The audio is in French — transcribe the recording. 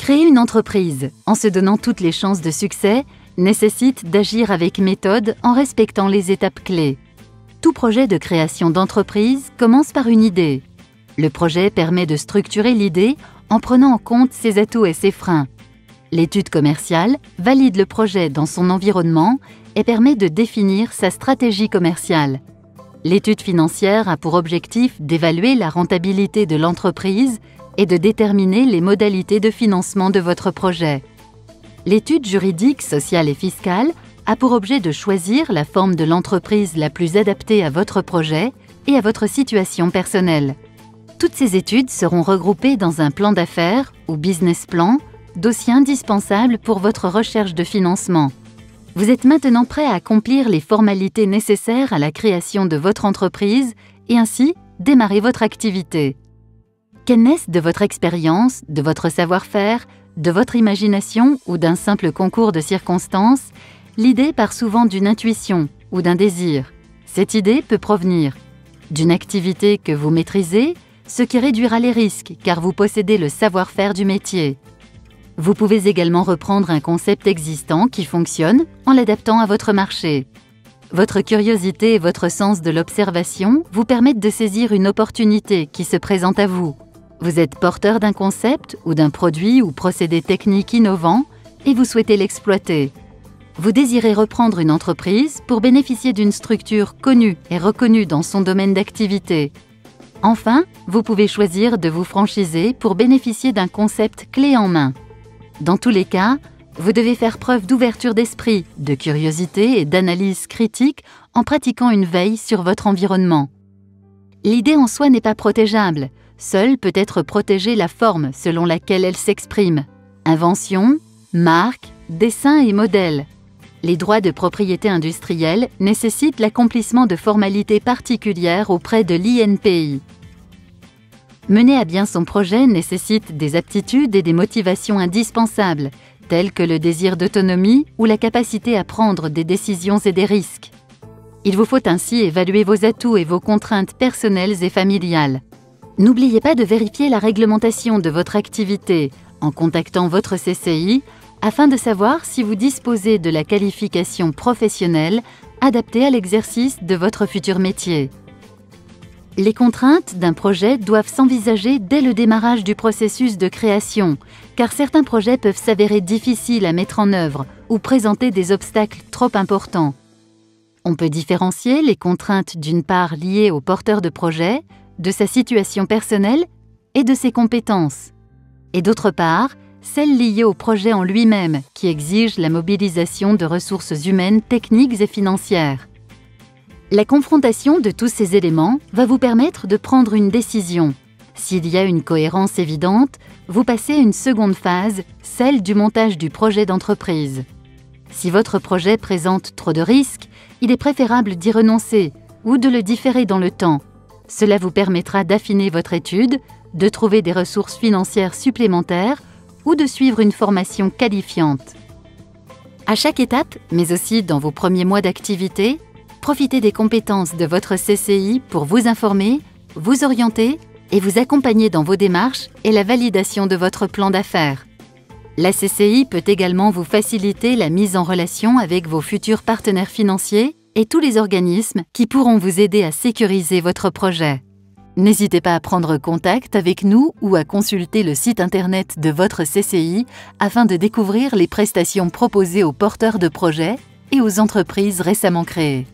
Créer une entreprise en se donnant toutes les chances de succès nécessite d'agir avec méthode en respectant les étapes clés. Tout projet de création d'entreprise commence par une idée. Le projet permet de structurer l'idée en prenant en compte ses atouts et ses freins. L'étude commerciale valide le projet dans son environnement et permet de définir sa stratégie commerciale. L'étude financière a pour objectif d'évaluer la rentabilité de l'entreprise et de déterminer les modalités de financement de votre projet. L'étude juridique, sociale et fiscale a pour objet de choisir la forme de l'entreprise la plus adaptée à votre projet et à votre situation personnelle. Toutes ces études seront regroupées dans un plan d'affaires ou business plan, dossier indispensable pour votre recherche de financement. Vous êtes maintenant prêt à accomplir les formalités nécessaires à la création de votre entreprise et ainsi démarrer votre activité. Qu'elle naisse de votre expérience, de votre savoir-faire, de votre imagination ou d'un simple concours de circonstances, l'idée part souvent d'une intuition ou d'un désir. Cette idée peut provenir d'une activité que vous maîtrisez, ce qui réduira les risques car vous possédez le savoir-faire du métier. Vous pouvez également reprendre un concept existant qui fonctionne en l'adaptant à votre marché. Votre curiosité et votre sens de l'observation vous permettent de saisir une opportunité qui se présente à vous. Vous êtes porteur d'un concept ou d'un produit ou procédé technique innovant et vous souhaitez l'exploiter. Vous désirez reprendre une entreprise pour bénéficier d'une structure connue et reconnue dans son domaine d'activité. Enfin, vous pouvez choisir de vous franchiser pour bénéficier d'un concept clé en main. Dans tous les cas, vous devez faire preuve d'ouverture d'esprit, de curiosité et d'analyse critique en pratiquant une veille sur votre environnement. L'idée en soi n'est pas protégeable, seule peut être protégée la forme selon laquelle elle s'exprime. Invention, marque, dessin et modèle. Les droits de propriété industrielle nécessitent l'accomplissement de formalités particulières auprès de l'INPI. Mener à bien son projet nécessite des aptitudes et des motivations indispensables, telles que le désir d'autonomie ou la capacité à prendre des décisions et des risques. Il vous faut ainsi évaluer vos atouts et vos contraintes personnelles et familiales. N'oubliez pas de vérifier la réglementation de votre activité en contactant votre CCI afin de savoir si vous disposez de la qualification professionnelle adaptée à l'exercice de votre futur métier. Les contraintes d'un projet doivent s'envisager dès le démarrage du processus de création, car certains projets peuvent s'avérer difficiles à mettre en œuvre ou présenter des obstacles trop importants. On peut différencier les contraintes d'une part liées au porteur de projet, de sa situation personnelle et de ses compétences, et d'autre part, celles liées au projet en lui-même qui exigent la mobilisation de ressources humaines, techniques et financières. La confrontation de tous ces éléments va vous permettre de prendre une décision. S'il y a une cohérence évidente, vous passez à une seconde phase, celle du montage du projet d'entreprise. Si votre projet présente trop de risques, il est préférable d'y renoncer ou de le différer dans le temps. Cela vous permettra d'affiner votre étude, de trouver des ressources financières supplémentaires ou de suivre une formation qualifiante. À chaque étape, mais aussi dans vos premiers mois d'activité, profitez des compétences de votre CCI pour vous informer, vous orienter et vous accompagner dans vos démarches et la validation de votre plan d'affaires. La CCI peut également vous faciliter la mise en relation avec vos futurs partenaires financiers et tous les organismes qui pourront vous aider à sécuriser votre projet. N'hésitez pas à prendre contact avec nous ou à consulter le site internet de votre CCI afin de découvrir les prestations proposées aux porteurs de projets et aux entreprises récemment créées.